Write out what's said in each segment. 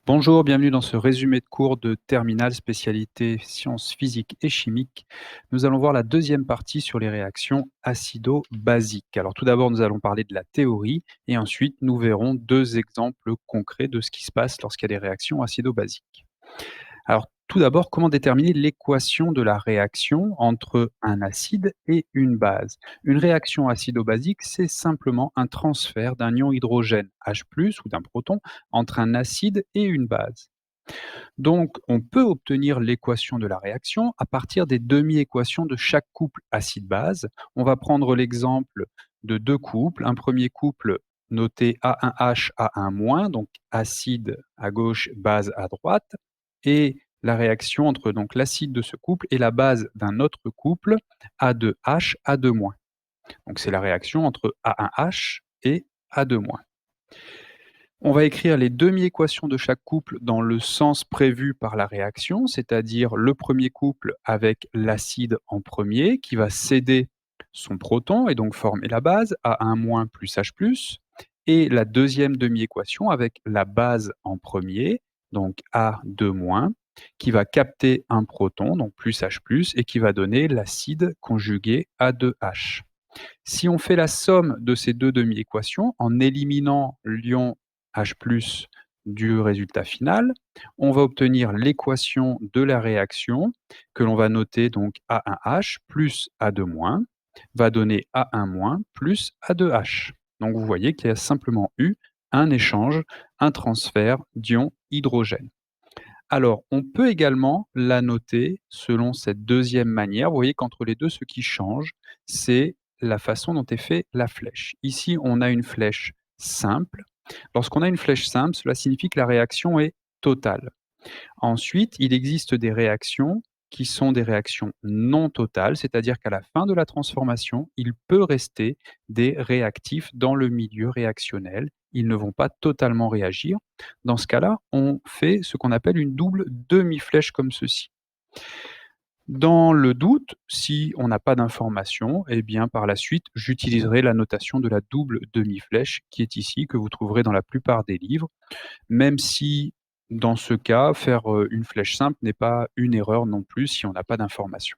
Bonjour, bienvenue dans ce résumé de cours de terminale spécialité sciences physiques et chimiques. Nous allons voir la deuxième partie sur les réactions acido-basiques. Alors tout d'abord, nous allons parler de la théorie et ensuite nous verrons deux exemples concrets de ce qui se passe lorsqu'il y a des réactions acido-basiques. Alors tout d'abord, comment déterminer l'équation de la réaction entre un acide et une base? Une réaction acido-basique, c'est simplement un transfert d'un ion hydrogène H+, ou d'un proton, entre un acide et une base. Donc, on peut obtenir l'équation de la réaction à partir des demi-équations de chaque couple acide-base. On va prendre l'exemple de deux couples. Un premier couple noté A1H, A1-, donc acide à gauche, base à droite, et la réaction entre donc l'acide de ce couple et la base d'un autre couple, A2H, A2-. Donc c'est la réaction entre A1H et A2-. On va écrire les demi-équations de chaque couple dans le sens prévu par la réaction, c'est-à-dire le premier couple avec l'acide en premier qui va céder son proton et donc former la base A1- plus H+, et la deuxième demi-équation avec la base en premier, donc A2-, qui va capter un proton, donc plus H+, et qui va donner l'acide conjugué A2H. Si on fait la somme de ces deux demi-équations en éliminant l'ion H+ du résultat final, on va obtenir l'équation de la réaction que l'on va noter donc A1H plus A2- va donner A1- plus A2H. Donc vous voyez qu'il y a simplement eu un échange, un transfert d'ion hydrogène. Alors, on peut également la noter selon cette deuxième manière. Vous voyez qu'entre les deux, ce qui change, c'est la façon dont est faite la flèche. Ici, on a une flèche simple. Lorsqu'on a une flèche simple, cela signifie que la réaction est totale. Ensuite, il existe des réactions qui sont des réactions non totales, c'est-à-dire qu'à la fin de la transformation, il peut rester des réactifs dans le milieu réactionnel. Ils ne vont pas totalement réagir. Dans ce cas-là, on fait ce qu'on appelle une double demi-flèche comme ceci. Dans le doute, si on n'a pas d'information, eh bien par la suite, j'utiliserai la notation de la double demi-flèche qui est ici, que vous trouverez dans la plupart des livres, même si dans ce cas, faire, une flèche simple n'est pas une erreur non plus si on n'a pas d'information.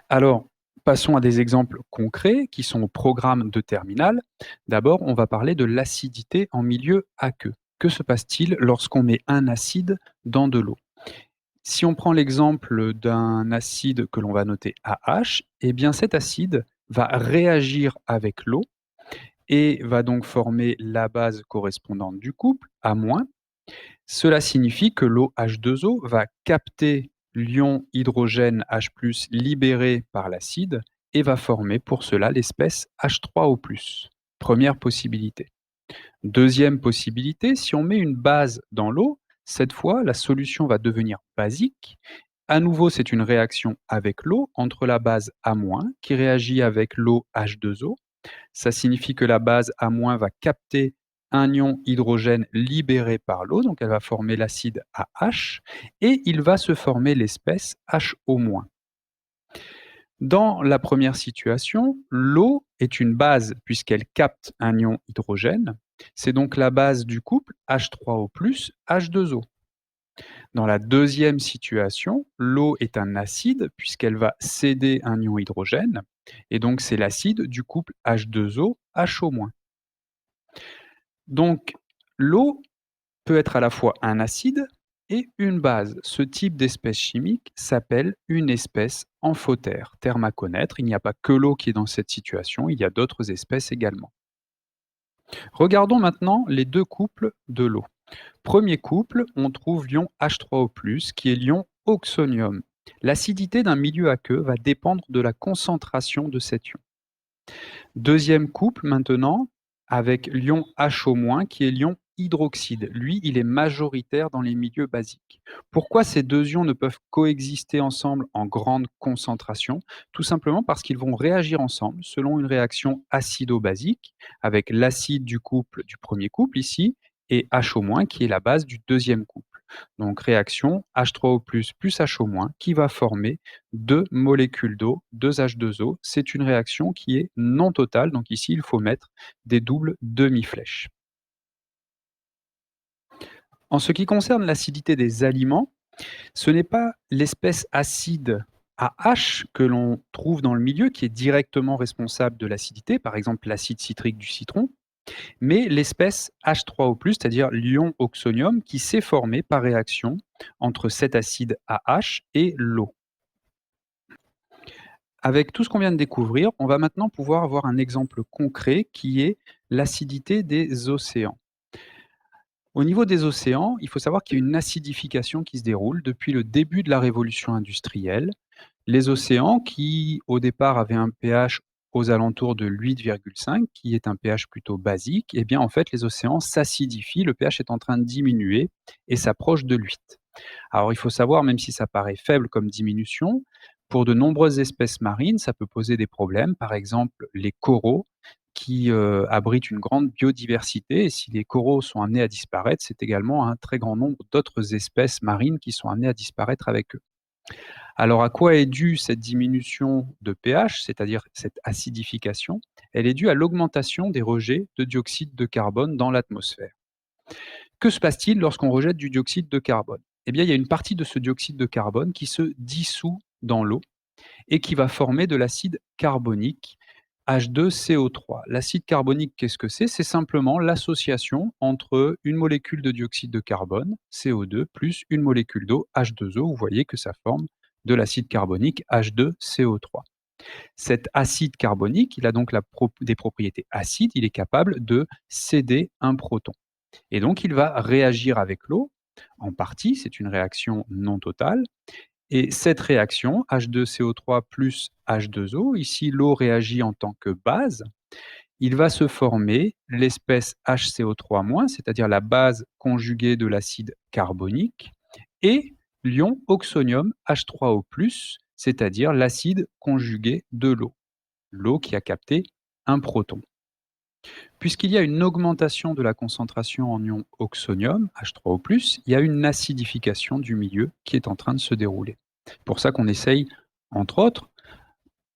Alors, passons à des exemples concrets qui sont au programme de terminale. D'abord, on va parler de l'acidité en milieu aqueux. Que se passe-t-il lorsqu'on met un acide dans de l'eau? Si on prend l'exemple d'un acide que l'on va noter AH, eh bien cet acide va réagir avec l'eau et va donc former la base correspondante du couple, A-. Cela signifie que l'eau H2O va capter l'ion hydrogène H+ libéré par l'acide et va former pour cela l'espèce H3O+. Première possibilité. Deuxième possibilité, si on met une base dans l'eau, cette fois la solution va devenir basique. À nouveau, c'est une réaction avec l'eau entre la base A- qui réagit avec l'eau H2O. Ça signifie que la base A- va capter un ion hydrogène libéré par l'eau, donc elle va former l'acide AH, et il va se former l'espèce HO-. Dans la première situation, l'eau est une base puisqu'elle capte un ion hydrogène. C'est donc la base du couple H3O+, H2O. Dans la deuxième situation, l'eau est un acide puisqu'elle va céder un ion hydrogène, et donc c'est l'acide du couple H2O, HO-. Donc l'eau peut être à la fois un acide et une base. Ce type d'espèce chimique s'appelle une espèce amphotère. Terme à connaître, il n'y a pas que l'eau qui est dans cette situation, il y a d'autres espèces également. Regardons maintenant les deux couples de l'eau. Premier couple, on trouve l'ion H3O+, qui est l'ion oxonium. L'acidité d'un milieu aqueux va dépendre de la concentration de cet ion. Deuxième couple maintenant, avec l'ion HO-, qui est l'ion hydroxyde. Lui, il est majoritaire dans les milieux basiques. Pourquoi ces deux ions ne peuvent coexister ensemble en grande concentration? Tout simplement parce qu'ils vont réagir ensemble selon une réaction acido-basique, avec l'acide du couple du premier couple ici, et HO- qui est la base du deuxième couple. Donc réaction H3O+, plus HO- qui va former 2 molécules d'eau, 2 H2O. C'est une réaction qui est non totale, donc ici il faut mettre des doubles demi-flèches. En ce qui concerne l'acidité des aliments, ce n'est pas l'espèce acide AH que l'on trouve dans le milieu qui est directement responsable de l'acidité, par exemple l'acide citrique du citron, mais l'espèce H3O+, c'est-à-dire l'ion oxonium qui s'est formé par réaction entre cet acide AH et l'eau. Avec tout ce qu'on vient de découvrir, on va maintenant pouvoir avoir un exemple concret qui est l'acidité des océans. Au niveau des océans, il faut savoir qu'il y a une acidification qui se déroule depuis le début de la révolution industrielle. Les océans qui, au départ, avaient un pH aux alentours de 8,5, qui est un pH plutôt basique, eh bien, en fait, les océans s'acidifient, le pH est en train de diminuer et s'approche de 8. Alors, il faut savoir, même si ça paraît faible comme diminution, pour de nombreuses espèces marines, ça peut poser des problèmes. Par exemple, les coraux qui abritent une grande biodiversité. Et si les coraux sont amenés à disparaître, c'est également un très grand nombre d'autres espèces marines qui sont amenées à disparaître avec eux. Alors, à quoi est due cette diminution de pH, c'est-à-dire cette acidification? Elle est due à l'augmentation des rejets de dioxyde de carbone dans l'atmosphère. Que se passe-t-il lorsqu'on rejette du dioxyde de carbone? Eh bien, il y a une partie de ce dioxyde de carbone qui se dissout dans l'eau et qui va former de l'acide carbonique, H2CO3. L'acide carbonique, qu'est-ce que c'est? C'est simplement l'association entre une molécule de dioxyde de carbone, CO2, plus une molécule d'eau, H2O. Vous voyez que ça forme de l'acide carbonique, H2CO3. Cet acide carbonique, il a donc des propriétés acides, il est capable de céder un proton. Et donc, il va réagir avec l'eau, en partie, c'est une réaction non totale. Et cette réaction, H2CO3 plus H2O, ici l'eau réagit en tant que base, il va se former l'espèce HCO3-, c'est-à-dire la base conjuguée de l'acide carbonique, et l'ion oxonium H3O+, c'est-à-dire l'acide conjugué de l'eau qui a capté un proton. Puisqu'il y a une augmentation de la concentration en ion oxonium, H3O+, il y a une acidification du milieu qui est en train de se dérouler. C'est pour ça qu'on essaye, entre autres,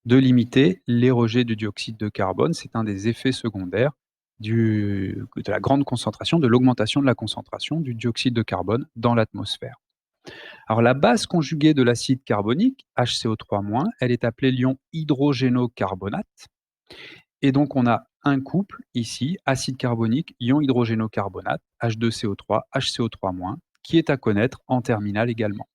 de limiter les rejets du dioxyde de carbone. C'est un des effets secondaires de la grande concentration, de l'augmentation de la concentration du dioxyde de carbone dans l'atmosphère. Alors la base conjuguée de l'acide carbonique, HCO3-, elle est appelée l'ion hydrogénocarbonate. Et donc, on a un couple ici, acide carbonique, ion hydrogénocarbonate, H2CO3, HCO3-, qui est à connaître en terminale également.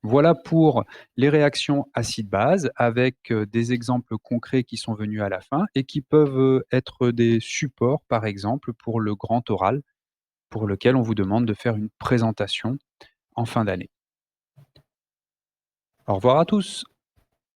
Voilà pour les réactions acide-base avec des exemples concrets qui sont venus à la fin et qui peuvent être des supports, par exemple, pour le grand oral, pour lequel on vous demande de faire une présentation en fin d'année. Au revoir à tous.